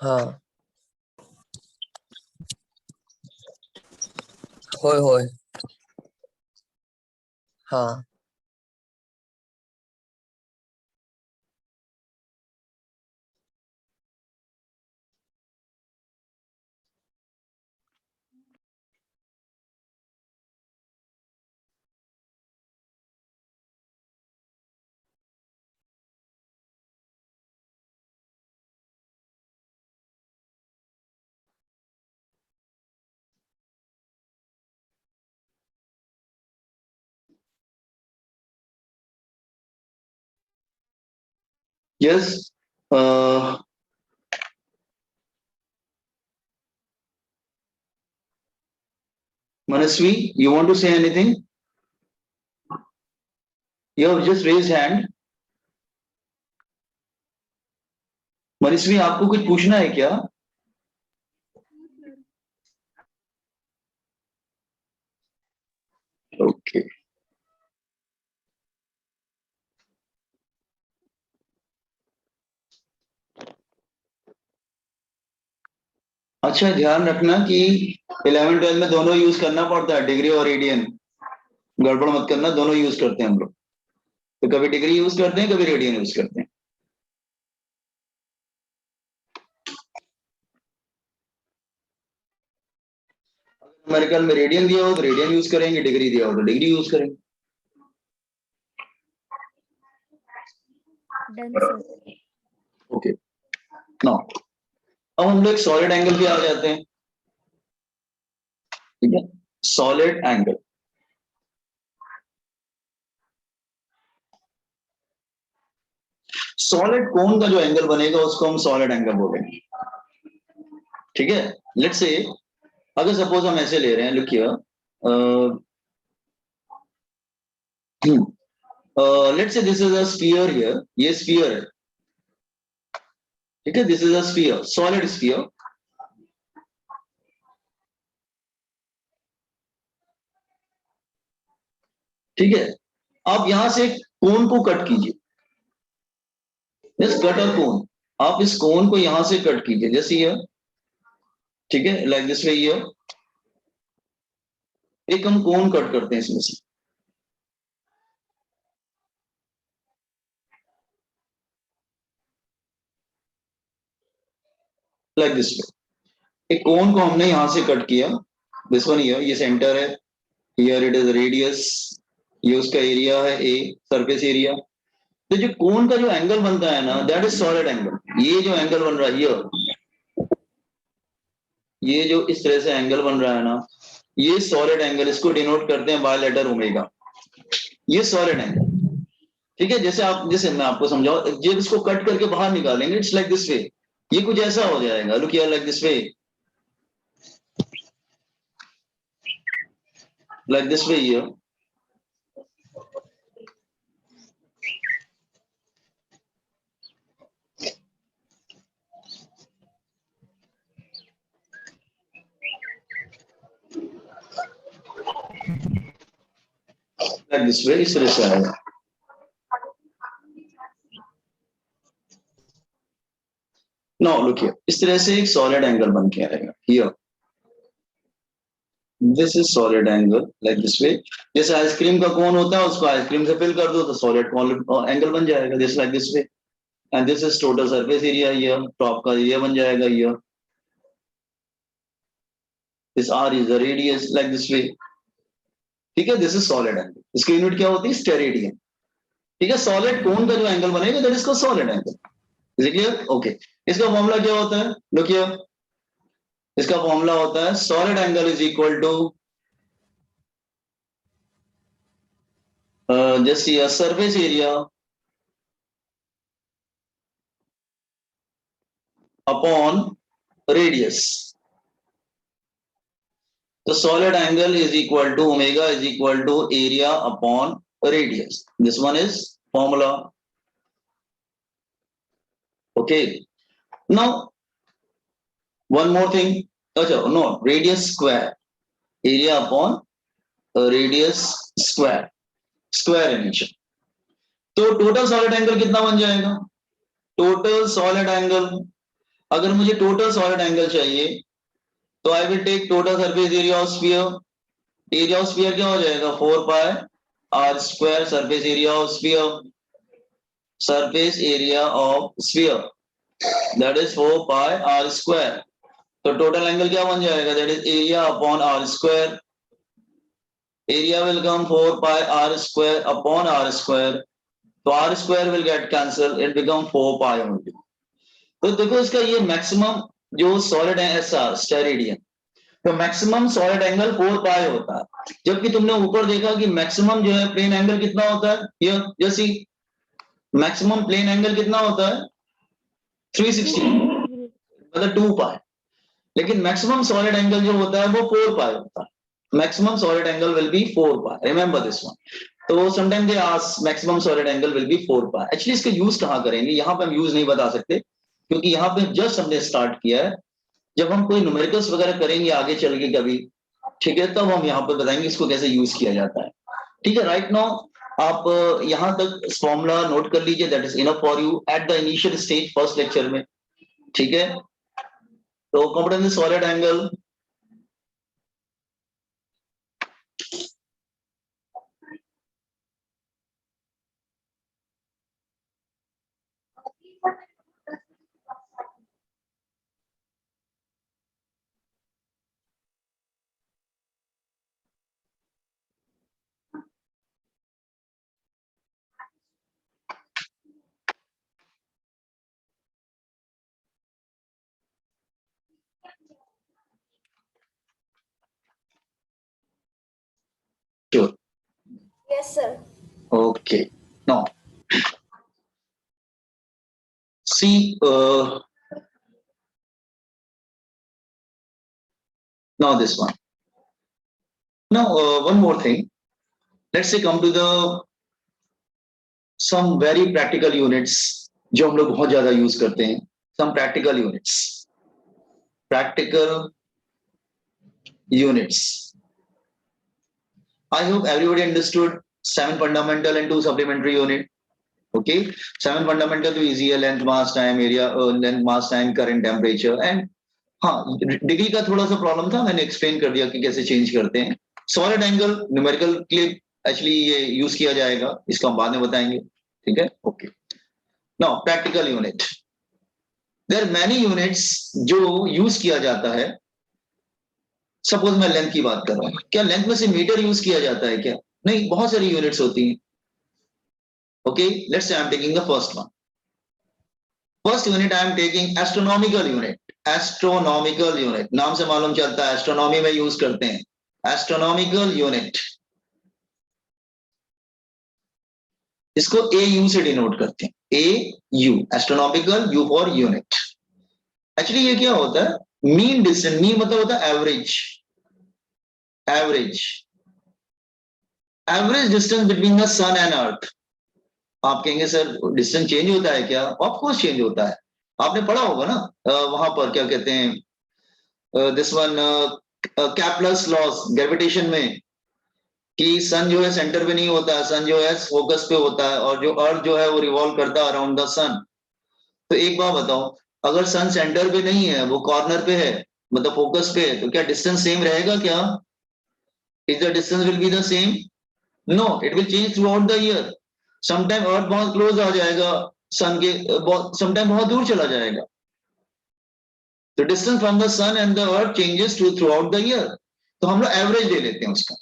हाँ होय होय हाँ Yes. Manasvi, you want to say anything? You have just raised hand. मनस्वी, आपको कुछ पूछना है क्या? ओके। अच्छा, ध्यान रखना कि 11-12 में दोनों यूज करना पड़ता है, डिग्री और रेडियन। गड़बड़ मत करना, दोनों यूज करते हैं हम लोग। तो कभी डिग्री यूज करते हैं, कभी रेडियन यूज करते हैं। अमेरिकन में रेडियन दिया हो तो रेडियन यूज करेंगे, डिग्री दिया हो तो डिग्री यूज करेंगे। Done sir. ओके, नाउ अब हम लोग सॉलिड एंगल पे आ जाते हैं। ठीक है, सॉलिड एंगल। सॉलिड कोन का जो एंगल बनेगा उसको हम सॉलिड एंगल बोलेंगे। ठीक है, लेट्स से अगर सपोज हम ऐसे ले रहे हैं, look here, let's say this is a sphere here, ये स्फीयर है। ठीक है, this is a sphere, solid sphere. ठीक है, आप यहां से कोन को कट कीजिए, कट अ कोन। आप इस कोन को यहां से कट कीजिए, जैसे ये। ठीक है, लाइक दिस वे ये। एक हम कोन कट करते हैं इसमें से, लाइक दिस वे। एक कोन को हमने यहां से कट किया, दिस वन हियर, ये सेंटर है, हियर इट इज रेडियस, ये उसका एरिया है ए, सरफेस एरिया। तो जो कोन का जो एंगल बनता है ना, दैट इज सॉलिड एंगल। ये जो एंगल बन रहा है ये जो इस तरह से एंगल बन रहा है ना, ये सॉलिड एंगल, इसको डिनोट करते हैं बाय लेटर ओमेगा। ये सॉलिड एंगल। ठीक है, जैसे मैं आपको समझाऊं, जब इसको कट करके बाहर निकालेंगे, इट्स लाइक दिस वे। ये कुछ ऐसा हो जाएगा, look here, like this way, like this way here. Like this वे, इस तरह से आएगा। नो लुक हियर, इस तरह से एक सॉलिड एंगल बन के आएगा here. This is solid angle, like this वे। जैसे आइसक्रीम का कोन होता है, उसको आइसक्रीम से फिल कर दो तो सॉलिड एंगल बन जाएगा, this like this way. And this is total surface area, here top का एरिया बन जाएगा here. This are is the radius, like this way. ठीक है, दिस इज सॉलिड एंगल। इसकी यूनिट क्या होती है? स्टेरेडियन। ठीक है, सॉलिड कोन का जो एंगल बनेगा that is called solid angle. Is it clear? Okay. इसका फॉर्मूला क्या होता है? लुक हियर, इसका फॉर्मूला होता है solid angle is equal to just surface area upon radius. तो solid angle is equal to omega is equal to area upon radius. This one is formula. Okay, now one more thing. अच्छा no, radius square, area upon radius square, square in nature. तो total solid angle कितना बन जाएगा? Total solid angle अगर मुझे total solid angle चाहिए तो I will take total surface area of sphere. Area of sphere क्या हो जाएगा 4 pi r square surface area of sphere. Surface area of sphere that is 4 pi r square. तो total angle क्या बन जाएगा that is area upon r square. Area will come 4 pi r square upon r square. तो r square will get cancel it become 4 pi only. तो देखो इसका ये maximum जो सॉलिड है ऐसा स्टेरेडियन, तो मैक्सिमम सॉलिड एंगल 4 पाई होता है. जबकि तुमने ऊपर देखा कि मैक्सिमम जो है प्लेन एंगल कितना होता है, ये जैसी मैक्सिमम प्लेन एंगल कितना होता है 360 मतलब 2 पाई. लेकिन मैक्सिमम सॉलिड एंगल जो होता है वो 4 पाई होता है. Maximum solid angle will be 4 pi, remember this one. तो sometime they ask maximum solid angle will be 4 pi. Actually इसका यूज कहां करेंगे, यहां पे हम यूज नहीं बता सकते क्योंकि यहाँ पे जस्ट हमने स्टार्ट किया है. जब हम कोई न्यूमेरिकल्स वगैरह करेंगे आगे चल के कभी, ठीक है, तब हम यहाँ पे बताएंगे इसको कैसे यूज किया जाता है. ठीक है, राइट नाउ आप यहाँ तक फॉर्मूला नोट कर लीजिए, that is enough for you at the initial stage first lecture में. ठीक है, तो competence solid angle, sure. Yes, sir. Okay, now see now this one. Now one more thing, let's say come to the some very practical units जो हम लोग बहुत ज्यादा use करते हैं. some practical units. I hope everybody understood 7 fundamental and 2 supplementary unit. Okay, 7 fundamental to easy है, length, mass, time, area, length, mass, time, current, temperature and हाँ degree का थोड़ा सा प्रॉब्लम था, मैंने एक्सप्लेन कर दिया कि कैसे चेंज करते हैं. सॉलिड एंगल न्यूमेरिकल के लिए एक्चुअली ये यूज किया जाएगा, इसको हम बाद में बताएंगे. ठीक है, okay. Now practical unit, there are many units जो यूज किया जाता है. सपोज मैं लेंथ की बात कर रहा हूँ, क्या लेंथ में से मीटर यूज किया जाता है क्या? नहीं, बहुत सारी यूनिट्स होती हैं. Okay, let's say I am taking the first one. First unit I am taking astronomical unit. Astronomical unit नाम से मालूम चलता है एस्ट्रोनॉमी में यूज करते हैं. एस्ट्रोनॉमिकल यूनिट, इसको ए यू से डिनोट करते हैं. A U, astronomical, U for unit. Actually ये क्या होता है, मीन डिस्टेंस. मीन मतलब होता है average. Average distance between the sun and earth. आप कहेंगे सर डिस्टेंस चेंज होता है क्या? ऑफ कोर्स चेंज होता है. आपने पढ़ा होगा ना वहां पर क्या कहते हैं this one Kepler's loss gravitation में, कि सन जो है सेंटर पे नहीं होता है, सन जो है फोकस पे होता है और जो अर्थ जो है वो रिवॉल्व करता है अराउंड द सन. तो एक बात बताओ, अगर सन सेंटर पे नहीं है, वो कॉर्नर पे है, मतलब फोकस पे है, तो क्या डिस्टेंस सेम रहेगा क्या? Is the distance will be the same? No, it will change throughout the year. Sometime earth बहुत क्लोज आ जाएगा सन के, समटाइम बहुत दूर चला जाएगा. तो distance from the sun and the earth changes throughout the year. तो हम लोग एवरेज ले लेते हैं उसका.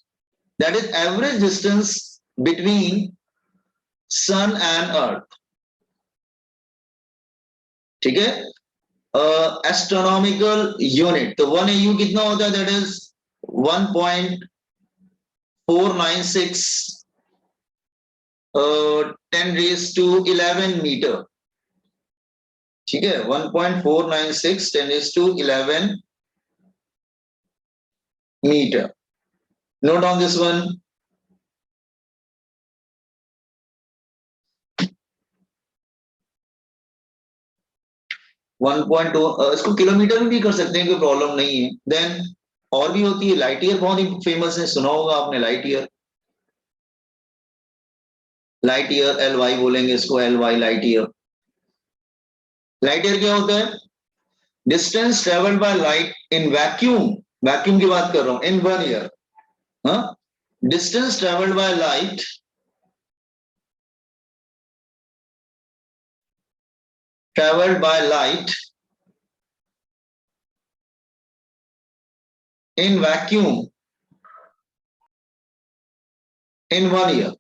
That is average distance between sun and earth. ठीक है, एस्ट्रोनॉमिकल यूनिट. तो 1 AU कितना होता है? That is 1.496 10⁻11 metre. ठीक है, 1.496 10⁻11 metre. Note down this one. इसको किलोमीटर में भी कर सकते हैं, कोई प्रॉब्लम नहीं है. देन और भी होती है, लाइट ईयर बहुत ही फेमस है, सुना होगा आपने light year. Light year, LY बोलेंगे इसको, LY light year. Light year क्या होता है? Distance travelled by light in vacuum, vacuum की बात कर रहा हूं, इन 1 ईयर। हाँ, distance travelled by light traveled by light in vacuum in 1 year।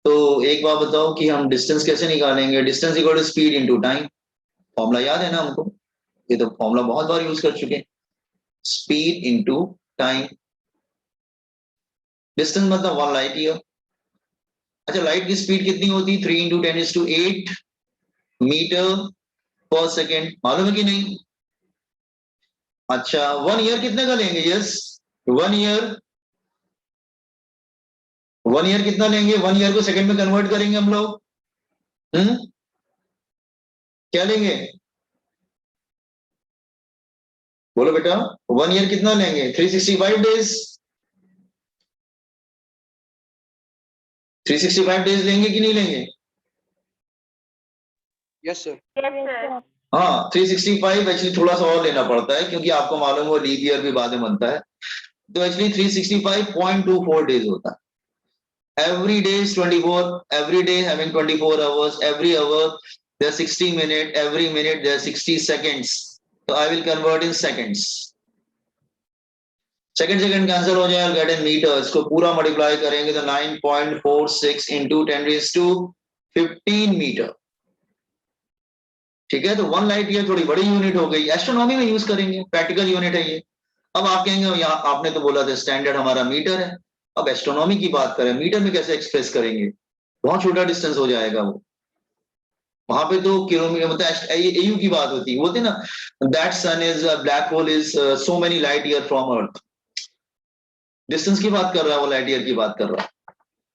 तो एक बात बताओ कि हम डिस्टेंस कैसे निकालेंगे? Distance equal to speed into time. Formula याद है ना हमको? ये तो फॉर्मूला बहुत बार यूज कर चुके हैं। Speed into time. डिस्टेंस मतलब 1 लाइट ईयर। अच्छा, लाइट की स्पीड कितनी होती? 3 इंटू 10⁸ मीटर पर सेकेंड। मालूम है कि नहीं? अच्छा, 1 ईयर कितने का लेंगे? यस, 1 ईयर, 1 ईयर कितना लेंगे? 1 ईयर को सेकंड में कन्वर्ट करेंगे हम लोग। क्या लेंगे? बोलो बेटा, 1 ईयर कितना लेंगे? 365 डेज। 365 डेज लेंगे कि नहीं लेंगे? Yes sir. हाँ, 365 एक्चुअली थोड़ा सा और लेना पड़ता है क्योंकि आपको मालूम हो लीप ईयर भी बाद में बनता है। तो एक्चुअली 365.24 डेज होता है। Every day is 24, every day having 24 hours, every hour there are 60 minutes, every minute there are 60 seconds. So I will convert in seconds. Second cancel हो जाए, गेट इन मीटर। इसको पूरा मल्टीप्लाई करेंगे तो 9.46 into 10⁻15 metre. ठीक है, तो 1 light year थोड़ी बड़ी यूनिट हो गई, एस्ट्रोनॉमी में यूज करेंगे, प्रैक्टिकल यूनिट है ये। अब आप कहेंगे यहाँ आपने तो बोला था स्टैंडर्ड हमारा मीटर है, अब एस्ट्रोनॉमी की बात करें, मीटर में कैसे एक्सप्रेस करेंगे? बहुत छोटा डिस्टेंस हो जाएगा वो। वहां पे तो किलोमीटर मतलब एयू की बात होती है, बोलते ना that sun is black hole is so many light year from earth. Distance की बात कर रहा है वो, लाइट ईयर की बात कर रहा है।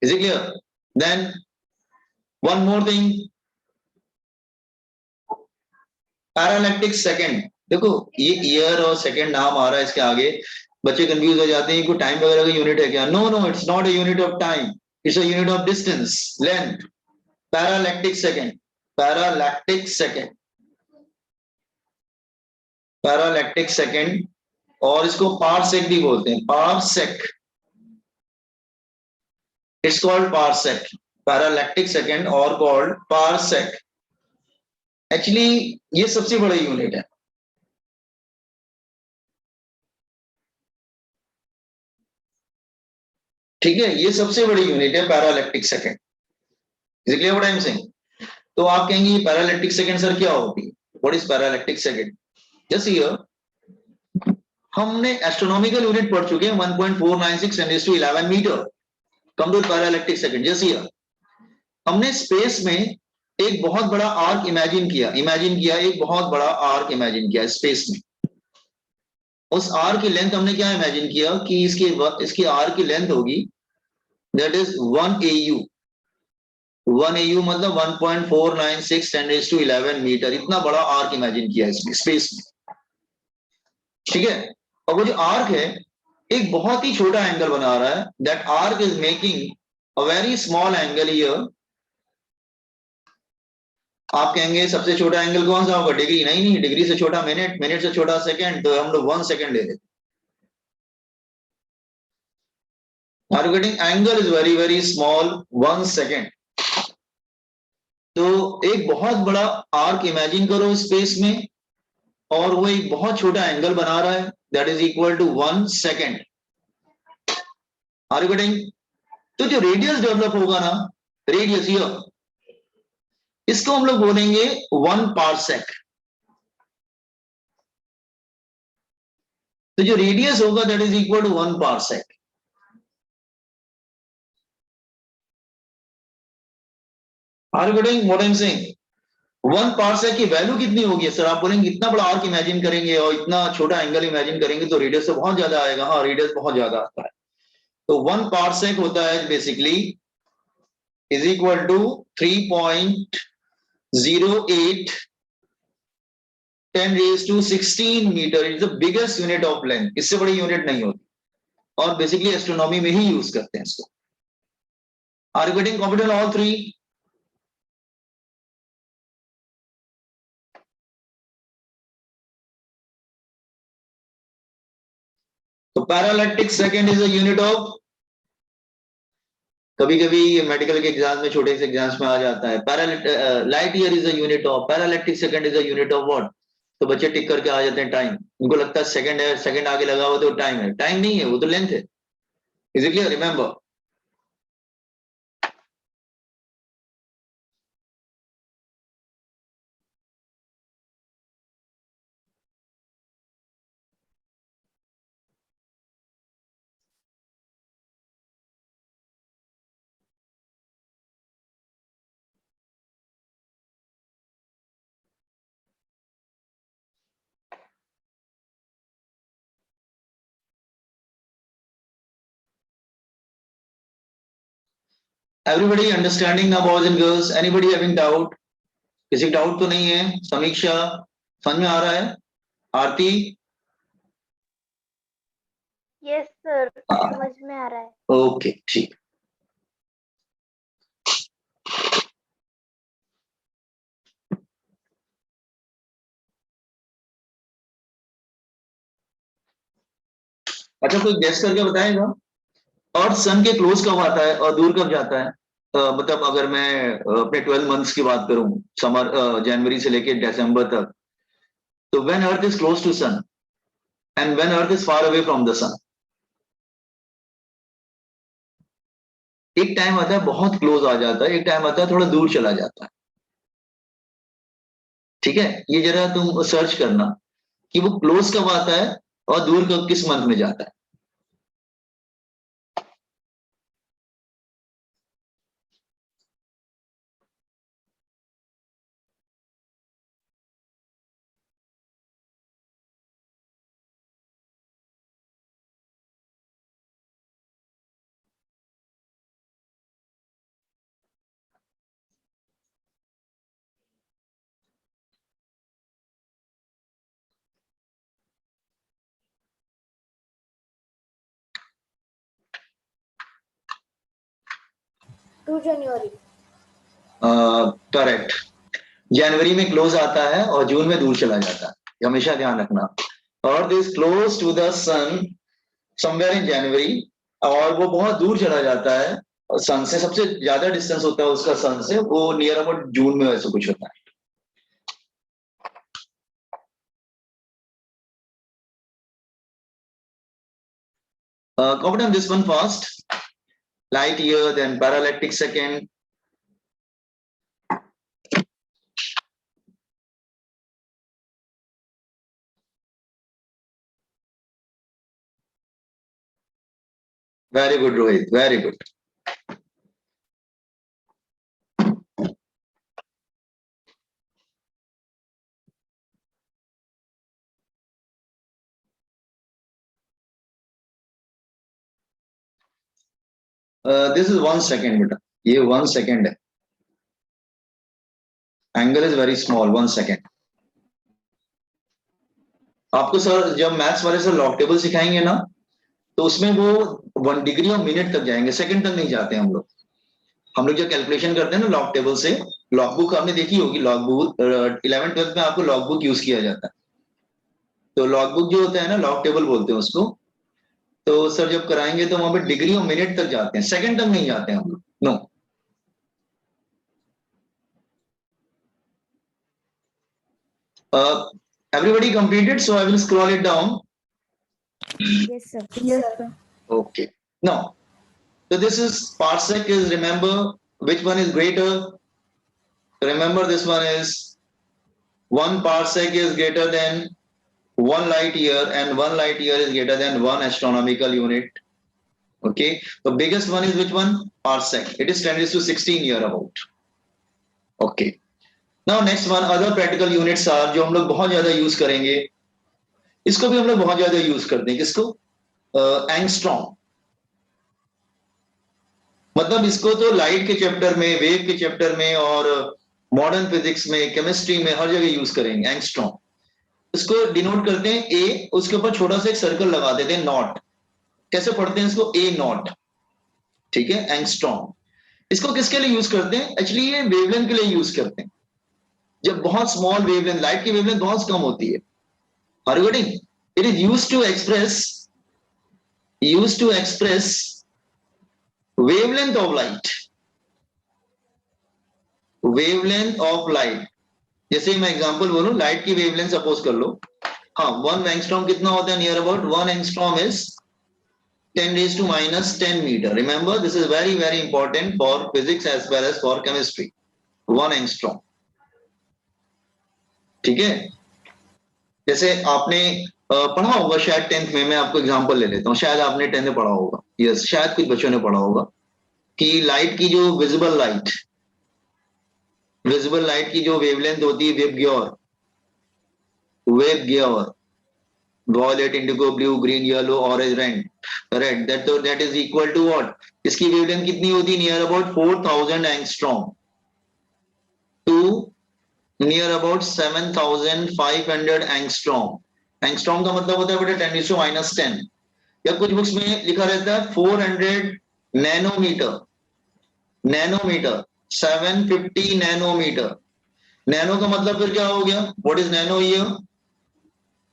Is it clear? Then one more thing, parallactic second. देखो ये ईयर और सेकंड नाम आ रहा है इसके आगे, बच्चे कंफ्यूज हो जाते हैं कि टाइम वगैरह का यूनिट है क्या? No no, it's not a unit of time, it's a unit of distance, length. Parallactic second, parallactic second, parallactic second, और इसको पारसेक भी बोलते हैं, parsec. It's called parsec, parallactic second और कॉल्ड पारसेक। एक्चुअली ये सबसे बड़ा यूनिट है। ठीक है, ये सबसे बड़ी यूनिट है parallactic second. Is clear what I am saying? तो आप कहेंगे पैरालैक्टिक सेकंड सर क्या होती है? What is parallactic second? Just here हमने एस्ट्रोनॉमिकल यूनिट पढ़ चुके हैं 1.496 10⁻11 metre. Come to parallactic second. Just here हमने स्पेस में एक बहुत बड़ा आर्क इमेजिन किया, एक बहुत बड़ा आर्क इमेजिन किया स्पेस में। उस आर्क की लेंथ हमने क्या इमेजिन किया कि इसकी आर्क की लेंथ होगी दैट इज 1 AU। 1 AU मतलब 1.496 10⁻11 मीटर। इतना बड़ा आर्क इमेजिन किया इसमें स्पेस में। ठीक है, और वो जो आर्क है एक बहुत ही छोटा एंगल बना रहा है। That arc is making a very small angle here. आप कहेंगे सबसे छोटा एंगल कौन सा होगा? डिग्री? नहीं नहीं, डिग्री से छोटा मिनट, मिनट से छोटा सेकंड, तो हम लोग 1 सेकंड ले लेते। Are you getting? Angle is very very small, 1 second। तो एक बहुत बड़ा आर्क इमेजिन करो स्पेस में और वो एक बहुत छोटा एंगल बना रहा है, that is equal to 1 second. Are you getting? तो जो रेडियस डेवलप होगा ना, रेडियस हियर, इसको हम लोग बोलेंगे 1 पारसेक। तो जो रेडियस होगा that is equal to 1 parsec. Are you getting what I am saying? 1 parsec की वैल्यू कितनी होगी? सर आप बोलेंगे इतना बड़ा आर्क इमेजिन करेंगे और इतना छोटा एंगल इमेजिन करेंगे तो रेडियस तो बहुत ज्यादा आएगा। हाँ, रेडियस बहुत ज्यादा आता है। तो 1 पारसेक होता है basically is equal to 3.08 10⁻16 metre. Is the biggest unit of length. इससे बड़ी यूनिट नहीं होती और बेसिकली एस्ट्रोनॉमी में ही यूज करते हैं इसको। Are you getting confident all three? Parallactic second is a unit of, कभी कभी मेडिकल के एग्जाम में, छोटे से एग्जाम्स में आ जाता है, light year is a unit of, parallactic second is a unit of what? तो बच्चे टिक करके आ जाते हैं टाइम, उनको लगता है सेकंड है, सेकंड आगे लगा हुआ तो टाइम है, टाइम नहीं है, वो तो लेंथ है। Is it clear? Remember, everybody understanding now boys and girls? Anybody having doubt? किसी डाउट तो नहीं है? समीक्षा समझ में आ रहा है? आरती? यस सर, समझ में आ रहा है। ओके ठीक। अच्छा, कोई गेस करके बताएगा अर्थ सन के क्लोज कब आता है और दूर कब जाता है? मतलब अगर मैं अपने 12 मंथ्स की बात करूं, समर जनवरी से लेके दिसंबर तक, तो when earth is close to sun and when earth is far away from the sun. एक टाइम आता है बहुत क्लोज आ जाता है, एक टाइम आता है थोड़ा दूर चला जाता है। ठीक है, ये जरा तुम सर्च करना कि वो क्लोज कब आता है और दूर कब, किस मंथ में जाता है। जनवरी। करेक्ट, जनवरी में क्लोज आता है और जून में दूर चला जाता है, ये हमेशा ध्यान रखना। Earth is close to the sun somewhere in January, और वो बहुत दूर चला जाता है सन से, सबसे ज्यादा डिस्टेंस होता है उसका सन से, वो नियर अबाउट जून में वैसे कुछ होता है। Comment on this one first. Light year, then parallactic second. Very good, Rohit. Very good. This is 1 second, beta. ये 1 second है. Angle is very small. 1 second. आपको सर जब मैथ्स वाले सर लॉग टेबल सिखाएंगे ना, तो उसमें वो 1 डिग्री और मिनट तक जाएंगे, सेकंड तक नहीं जाते हम लोग। हम लोग जब कैलकुलेशन करते हैं ना लॉग टेबल से, लॉग बुक आपने देखी होगी, लॉग बुक 11th 12th में आपको लॉग बुक यूज किया जाता है। तो लॉग बुक जो होता है ना, लॉग टेबल बोलते हैं उसको। तो सर जब कराएंगे तो वहां पे डिग्री और मिनट तक जाते हैं, सेकंड तक नहीं जाते हम लोग। No. Everybody completed, so I will scroll it down. Yes sir. Yes sir. Okay. Now, so this is parsec is, remember which one is greater? Remember this one is 1 parsec is greater than 1 light year and 1 light year is greater than 1 astronomical unit. Okay. The biggest one is which one? Parsec. It is 10 to 16 year about. Okay. Now next one, other practical units are, जो हम लोग बहुत ज्यादा use करेंगे, इसको भी हम लोग बहुत ज्यादा यूज करते हैं, किसको? एंगस्ट्रॉम। मतलब इसको तो लाइट के चैप्टर में, वेव के चैप्टर में और मॉडर्न फिजिक्स में, केमिस्ट्री में, हर जगह यूज करेंगे एंगस्ट्रॉम। इसको डिनोट करते हैं ए, उसके ऊपर छोटा सा एक सर्कल लगा देते हैं नॉट। कैसे पढ़ते हैं इसको? ए नॉट। ठीक है, एंगस्ट्रॉम। इसको किसके लिए यूज करते हैं? एक्चुअली ये वेवलेंथ के लिए यूज करते हैं, जब बहुत स्मॉल वेवलेंथ, लाइट की वेवलेंथ बहुत कम होती है। Are you getting? It is used to express used to express wavelength of light. Wavelength of light. जैसे मैं एग्जांपल बोलूं, लाइट की वेवलेंथ सपोज कर लो, हाँ 1 एंगस्ट्रॉम कितना होता है, near about 1 angstrom is 10⁻⁻10 metre. Remember this is very very important for physics as well as for chemistry. 1 angstrom. ठीक है. जैसे आपने पढ़ा होगा शायद 10th में, मैं आपको एग्जांपल ले लेता हूँ, शायद आपने 10th में पढ़ा होगा, यस शायद कुछ बच्चों ने पढ़ा होगा कि लाइट की जो विजिबल लाइट की जो वेवलेंथ होती है, wave gear, violet, indigo, blue, green, yellow, orange, red, that is equal to what? इसकी वेवलेंथ कितनी होती है, near about 4000 angstrom to near about 7500 angstrom. Angstrom का मतलब होता है बेटा 10⁻⁻10, या कुछ बुक्स में लिखा रहता है 400 नैनोमीटर. 750 नैनोमीटर. नैनो का मतलब फिर क्या हो गया, what is nano here?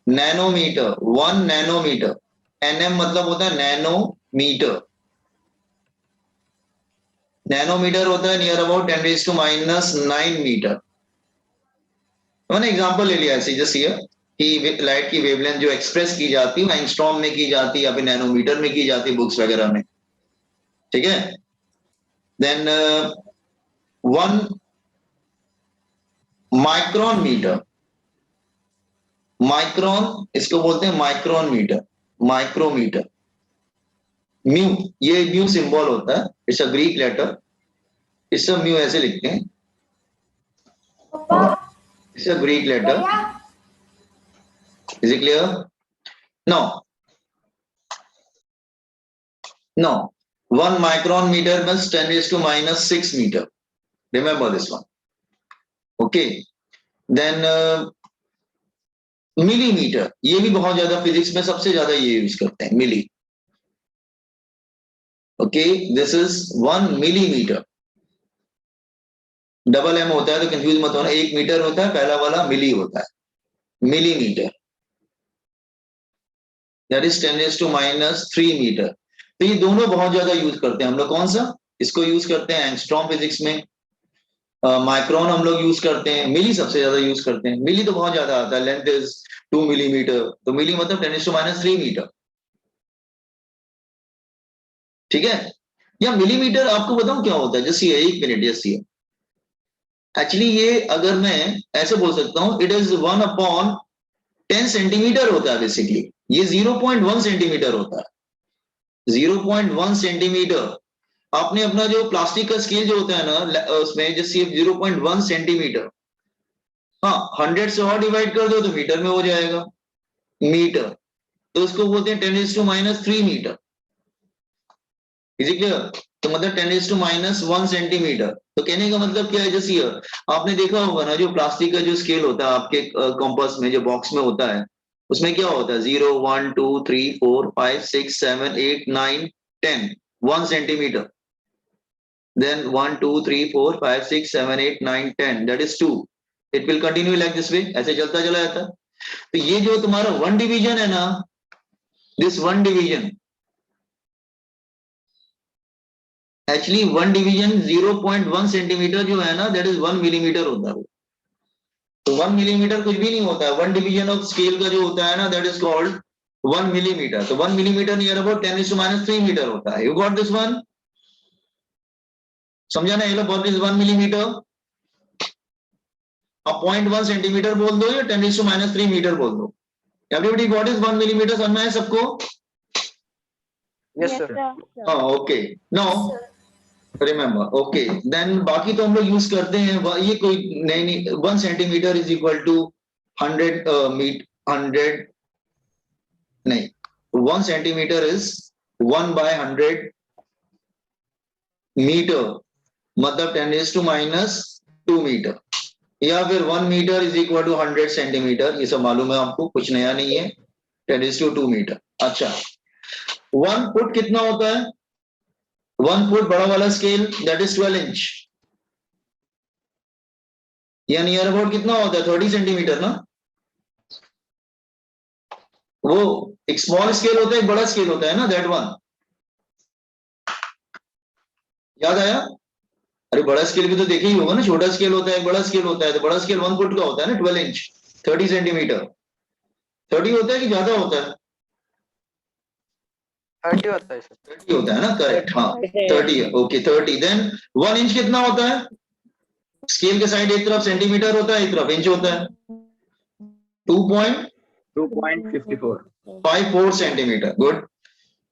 Nanometre. 1 nanometre. NM मतलब होता है नैनोमीटर. नैनोमीटर होता है नियर अबाउट 10⁻⁹ मीटर. मैंने एग्जांपल ले लिया ऐसे जस्ट हियर कि लाइट की वेवलेंथ जो एक्सप्रेस की जाती है एंगस्ट्रॉम में की जाती है या फिर नैनोमीटर में की जाती है बुक्स वगैरह में. ठीक है. Then 1 micron metre. माइक्रोन इसको बोलते हैं माइक्रोन मीटर, माइक्रोमीटर. म्यू, ये म्यू सिंबल होता है, it's a Greek letter. It's a mu ऐसे लिखते हैं, it's a Greek letter. Is it clear? No 1 micron metre means 10⁻⁻6 metre. Remember this one. Okay. Then millimetre, ये भी बहुत ज्यादा फिजिक्स में सबसे ज्यादा ये यूज करते हैं, milli. Okay, this is 1 millimetre. Double M होता है तो कंफ्यूज मत होना, 1 मीटर होता है, पहला वाला मिली होता है, मिलीमीटर. That is 10⁻³ metre. तो ये दोनों बहुत ज्यादा यूज करते हैं हम लोग. कौन सा? इसको यूज करते हैं एंगस्ट्रॉम फिजिक्स में. माइक्रोन हम लोग यूज करते हैं, मिली सबसे ज्यादा यूज करते हैं. मिली तो बहुत ज्यादा आता है, लेंथ इज 2 मिलीमीटर, तो मिली मतलब 10⁻³ मीटर. ठीक है. या मिलीमीटर आपको बताऊं क्या होता है, जस्ट ये 1 मिनट, जस्ट ये एक्चुअली ये अगर मैं ऐसे बोल सकता हूं, इट इज 1/10 सेंटीमीटर होता है बेसिकली. ये 0.1 सेंटीमीटर होता है, 0.1 सेंटीमीटर. आपने अपना जो प्लास्टिक का स्केल जो होता है ना उसमें जैसे 0.1 सेंटीमीटर, हाँ 100 से और डिवाइड कर दो तो मीटर में हो जाएगा, मीटर. तो उसको बोलते हैं 10⁻³ मीटर. Is it clear? तो मतलब 10⁻⁻1 सेंटीमीटर. तो कहने का मतलब क्या है, जैसे आपने देखा होगा ना जो प्लास्टिक का जो स्केल होता है आपके कंपास में जो बॉक्स में होता है, उसमें क्या होता है 0 1 2 3 4 5 6 7 8 9 10, 1 centimetre. Then 1 2 3 4 5 6 7 8 9 10, that is 2. It will continue like this way, ऐसे चलता चला जाता है. तो ये जो तुम्हारा 1 डिवीजन है ना, this 1 division actually 1 division 0.1 centimetre जो है ना, दैट इज 1 मिलीमीटर होता है. तो 1 मिलीमीटर कुछ भी नहीं होता है. 1 डिवीजन ऑफ स्केल का जो होता है ना, दैट इज कॉल्ड 1 मिलीमीटर. तो 1 मिलीमीटर नियर अबाउट 10⁻³ मीटर होता है. You got this one? समझा ना? ये लो, व्हाट इज 1 मिलीमीटर? अब 0.1 सेंटीमीटर बोल दो या 10⁻³ मीटर बोल दो. Everybody got is 1 millimetre? समझ में है सबको? Yes, sir. हाँ, okay. Now remember. Okay, then बाकी तो हम लोग यूज करते हैं, ये कोई नहीं. 1 सेंटीमीटर इज इक्वल टू 100 नहीं, 1 सेंटीमीटर इज 1/100 मीटर, मतलब 10⁻² मीटर. या फिर 1 metre is equal to 100 centimetre. ये सब मालूम है आपको, कुछ नया नहीं है. 10⁻² मीटर. अच्छा, 1 फुट कितना होता है? 1 फुट बड़ा वाला स्केल, दैट इज 12 इंच. या नियर अबाउट कितना होता है? 30 सेंटीमीटर ना. वो एक स्मॉल स्केल होता है, एक बड़ा स्केल होता है ना, दैट वन याद आया? अरे बड़ा स्केल भी तो देखे ही होगा ना, छोटा स्केल होता है, बड़ा स्केल होता है। तो बड़ा स्केल 1 फुट का होता है ना, 12 इंच, 30 सेंटीमीटर। 30 होता है कि ज्यादा होता है? 30 होता है सर। 30 होता है ना, करेक्ट। हाँ 30 है, ओके 30। देन 1 इंच कितना होता है? स्केल के साइड एक तरफ सेंटीमीटर होता है, एक तरफ इंच होता है। 2.54 2.54 सेंटीमीटर। गुड,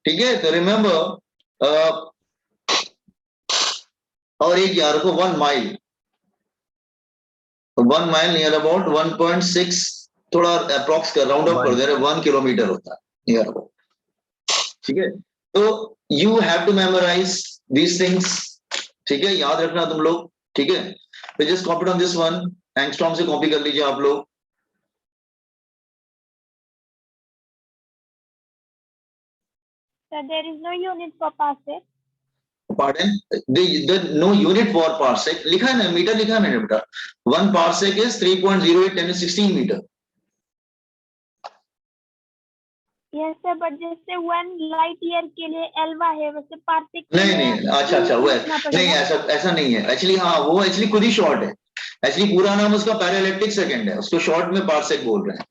ठीक है। तो रिमेंबर, और एक यार को 1 माइल, 1 माइल नियर अबाउट 1.6, थोड़ा अप्रॉक्स कर राउंड ऑफ कर दे रहे, 1 किलोमीटर होता है नियर अबाउट, ठीक है। तो you have to memorise these things, ठीक है, याद रखना तुम लोग, ठीक है। तो just copy on this one, angstrom से कॉपी कर लीजिए आप लोग। So there is no unit for parsec. Pardon? The no unit for parsec लिखा है ना, मीटर लिखा है मैंने बेटा। 1 parsec is 3.08 10 to 16 metre. Yes sir, but जैसे 1 light year के लिए एल्वा है, वैसे पार्सेक के नहीं लिए नहीं, अच्छा अच्छा, वो लिखना नहीं, पड़ेगा। ऐसा नहीं है एक्चुअली। हाँ वो एक्चुअली खुद ही शॉर्ट है, एक्चुअली पूरा नाम उसका पैराइलेक्ट्रिक सेकंड है, उसको शॉर्ट में पार्सेक बोल रहे हैं।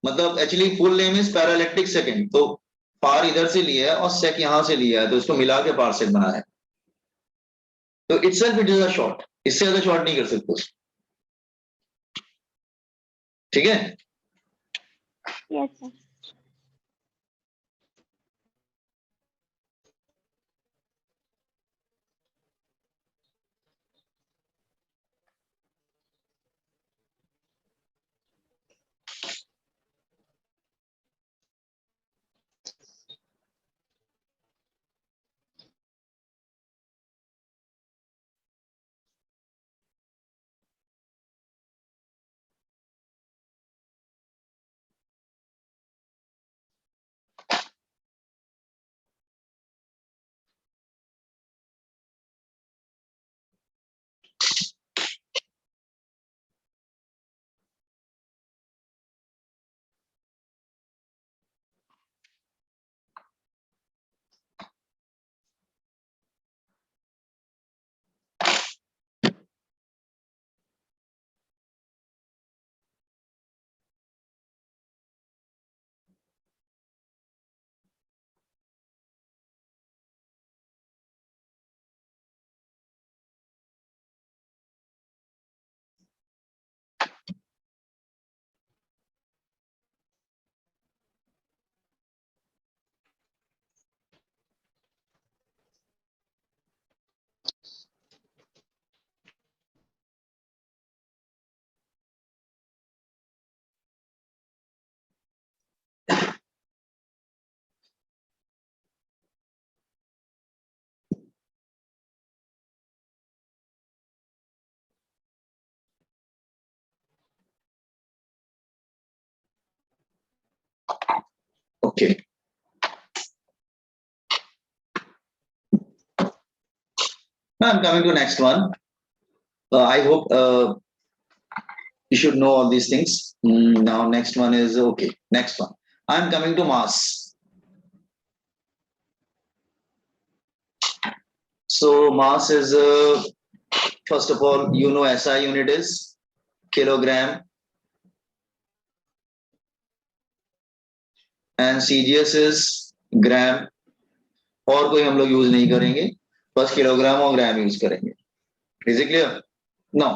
मतलब actually full name is parallactic second. तो पार इधर से लिया है और सेक यहां से लिया है, तो इसको मिला के पार्सेक बना है। तो itself it is a short, इससे ज्यादा शॉर्ट नहीं कर सकते उसको, ठीक है। Yes sir. Okay. Now I'm coming to next one. I hope you should know all these things. Now next one is okay. Next one. I'm coming to mass. So mass is first of all, you know SI unit is kilogram, and CGS is gram. और कोई हम लोग use नहीं करेंगे, बस kilogram और ग्राम use करेंगे। Is it clear? No.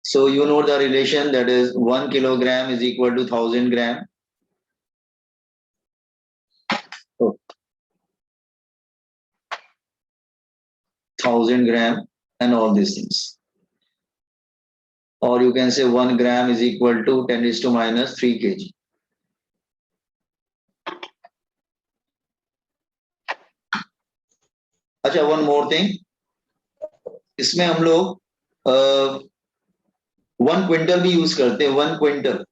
So you know the relation, that is 1 kilogram is equal to 1000 gram. Oh. 1000 gram and all these things. Or you can say 1 gram is equal to 10 raised to minus 3 kg. अच्छा, one more thing, इसमें हम लोग 1 quintal भी use करते हैं। 1 quintal,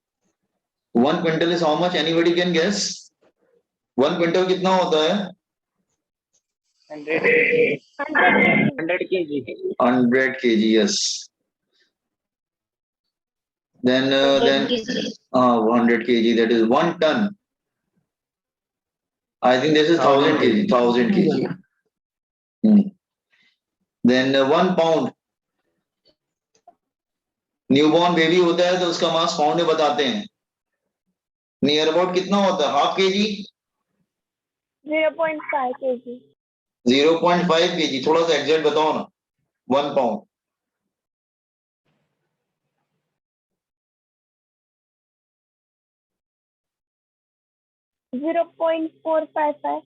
1 quintal is how much? Anybody can guess? 1 quintal कितना होता है? 100 kg 100 kg, yes. then 100 kg, that is 1 ton. I think this is 1000 kg, 1000 kg. Then 1 pound. Newborn baby होता है तो उसका मास पाउंड में बताते हैं, नियर अबाउट कितना होता है? हाफ केजी, 0.5 kg, 0.5 kg, थोड़ा सा एग्जैक्ट बताओ ना। 1 pound 0.455.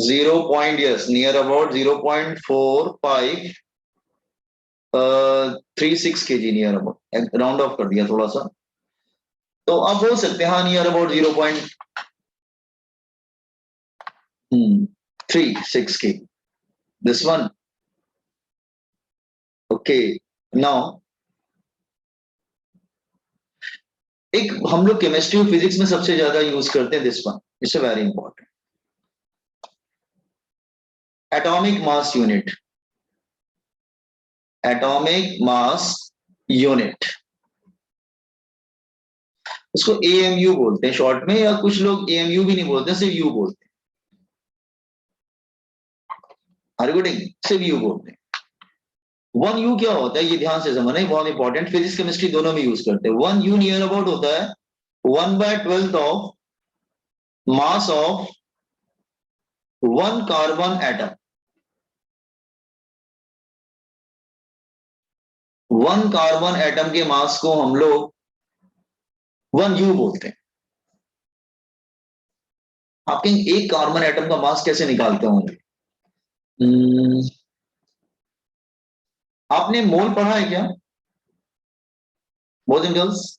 0 point, yes, near about 0.45 36 kg near about, round of कर दिया थोड़ा सा, तो आप बोल सकते हैं हाँ near about 0.36 kg, this one. Okay, now एक हम लोग केमिस्ट्री और फिजिक्स में सबसे ज्यादा यूज करते हैं this one, it's very important. Atomic mass unit, atomic mass unit, उसको एएमयू बोलते हैं शॉर्ट में, या कुछ लोग एएमयू भी नहीं बोलते, सिर्फ यू बोलते हैं। सिर्फ यू बोलते हैं। 1 यू क्या होता है ये ध्यान से समझना, बहुत इंपॉर्टेंट, फिजिक्स केमिस्ट्री दोनों में यूज करते हैं। 1 यू नियर अबाउट होता है 1/12 of mass of 1 carbon atom. 1 carbon atom के मास को हम लोग 1 यू बोलते हैं। आपके एक कार्बन एटम का मास कैसे निकालते होंगे? आपने मोल पढ़ा है क्या boys and girls?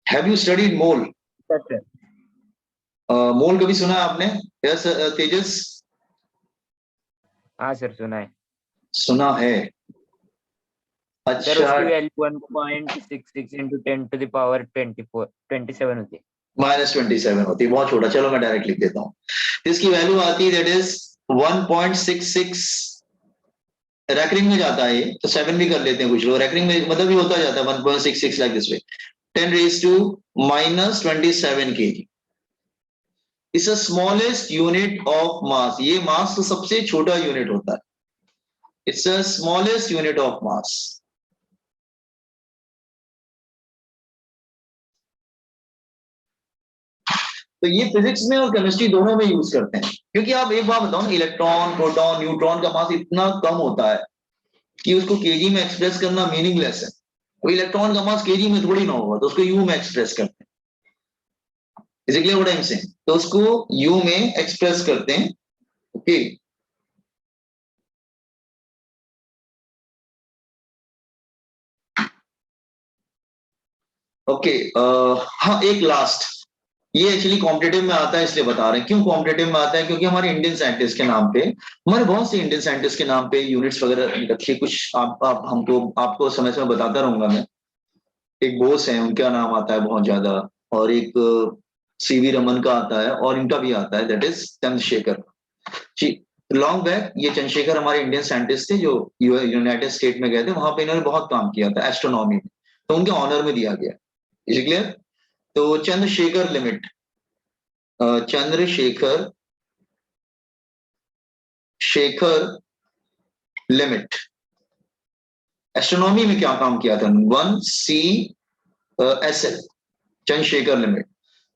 Have you studied mole? Mole कभी सुना है आपने? यस तेजस? हाँ सर, सुना है। सुना है, सर अच्छा। उसकी value 1.66 into 10 to the power 27 होती है। -27 होती है, बहुत छोटा। चलो मैं डायरेक्ट लिख देता हूँ, इसकी वैल्यू आती है दैट इज 1.66। रैकरिंग में जाता है ये, तो 7 भी कर लेते हैं कुछ लोग, रैकरिंग में मतलब भी होता जाता है 1.66 like this way, 10⁻⁻27 kg। It's the smallest unit of mass. ये मास तो सबसे छोटा यूनिट होता है, it's the smallest unit of mass. तो ये फिजिक्स में और केमिस्ट्री दोनों में यूज करते हैं, क्योंकि आप एक बात बताओ ना, इलेक्ट्रॉन, प्रोटॉन, न्यूट्रॉन का मास इतना कम होता है कि उसको केजी में एक्सप्रेस करना मीनिंगलेस है। वो इलेक्ट्रॉन का मास केजी में थोड़ी ना होगा, तो उसको यू में एक्सप्रेस करते हैं। Is it clear what I am saying? तो उसको यू में एक्सप्रेस करते हैं। ओके, ओके, हाँ एक लास्ट, ये एक्चुअली कॉम्पिटिटिव में आता है इसलिए बता रहे हैं। क्यों कॉम्पिटिटिव में आता है? क्योंकि हमारे इंडियन साइंटिस्ट के नाम पे, हमारे बहुत से इंडियन साइंटिस्ट के नाम पे यूनिट्स वगैरह रखिए कुछ। आप हमको आपको समय समय बताता रहूंगा मैं। एक बोस है, उनका नाम आता है बहुत ज्यादा, और एक सीवी रमन का आता है, और इनका भी आता है, that is Chandrashekhar ji. Long back ये चंद्रशेखर हमारे इंडियन साइंटिस्ट थे जो यूनाइटेड स्टेट में गए थे, वहां पे इन्होंने बहुत काम किया था एस्ट्रोनॉमी में, तो उनके ऑनर में दिया गया। Is clear? तो Chandrasekhar limit, Chandrasekhar limit, astronomy में क्या काम किया था? 1CSL Chandrasekhar limit.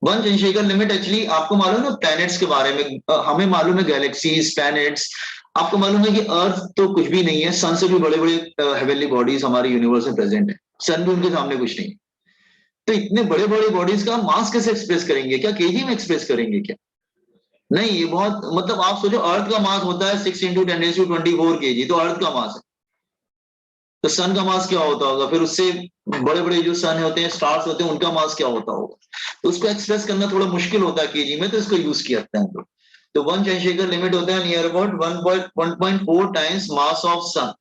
1 Chandrasekhar limit actually आपको मालूम है ना प्लैनेट्स के बारे में, हमें मालूम है गैलेक्सीज, प्लैनेट्स। आपको मालूम है कि अर्थ तो कुछ भी नहीं है, सन से भी बड़े बड़े हेवनली बॉडीज हमारे यूनिवर्स में प्रेजेंट है, सन भी उनके सामने कुछ नहीं। तो इतने बड़े बड़े बॉडीज का मास कैसे एक्सप्रेस करेंगे? क्या केजी में एक्सप्रेस करेंगे क्या? नहीं, ये बहुत, मतलब आप सोचो अर्थ का मास होता है 6 × 10⁻24 kg, तो अर्थ का मास है। तो सन का मास क्या होता होगा? फिर उससे बड़े बड़े जो सन होते हैं, स्टार्स होते हैं, उनका मास क्या होता होगा? तो उसको एक्सप्रेस करना थोड़ा मुश्किल होता है केजी में, तो इसको यूज किया जाता है हम लोग। तो 1 चंद्रशेखर लिमिट होता है near about 1.4 times mass of sun.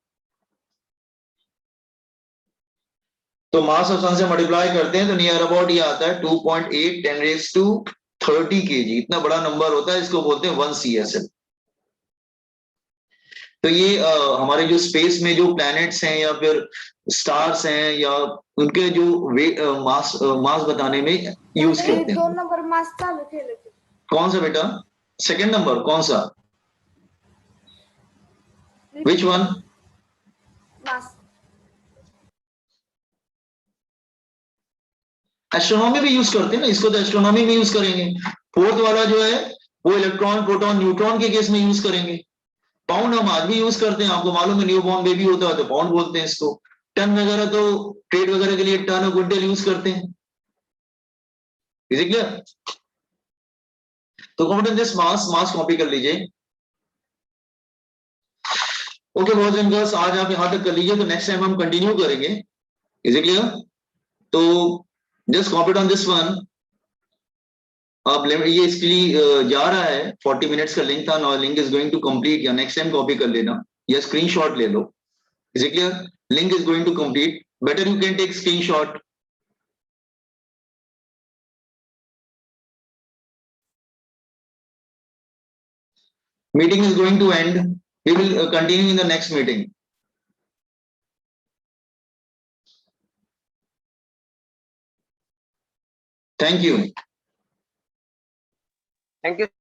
तो मास ऑफ सन से मल्टीप्लाई करते हैं तो नियर अबाउट ये आता है 2.8 10⁻30 kg। इतना बड़ा नंबर होता है, इसको बोलते हैं 1 CSL। तो ये हमारे जो स्पेस में जो प्लैनेट्स हैं या फिर स्टार्स हैं या उनके जो मास मास बताने में यूज करते हैं। 2 नंबर मास चालू केलं की. कौन सा बेटा? सेकंड नंबर कौन सा? Which one? मास. एस्ट्रोनॉमी भी यूज करते हैं ना, इसको तो एस्ट्रोनॉमी में यूज करेंगे। फोर्थ वाला जो है वो इलेक्ट्रॉन प्रोटॉन न्यूट्रॉन के केस में यूज करेंगे। पाउंड हम आज भी यूज करते हैं, आपको मालूम है, न्यूबॉर्न बेबी होता है तो पाउंड बोलते हैं इसको। टन वगैरह तो ट्रेड वगैरह के लिए टन और क्विंटल यूज करते हैं। Is it clear? तो कॉम्पिटेंट दिस मास कॉपी कर लीजिए। ओके बॉयज एंड गर्ल्स, आज आप यहां तक कर लीजिए, तो नेक्स्ट टाइम हम कंटिन्यू करेंगे। Is it clear? तो just copy on this one. अब ये इसके लिए जा रहा है, 40 मिनट्स का लिंक था, now link is going to complete, या नेक्स्ट टाइम कॉपी कर लेना या स्क्रीनशॉट ले लो। Is it clear? Link is going to complete, better you can take screenshot. Meeting is going to end. We will continue in the next meeting. Thank you. Thank you.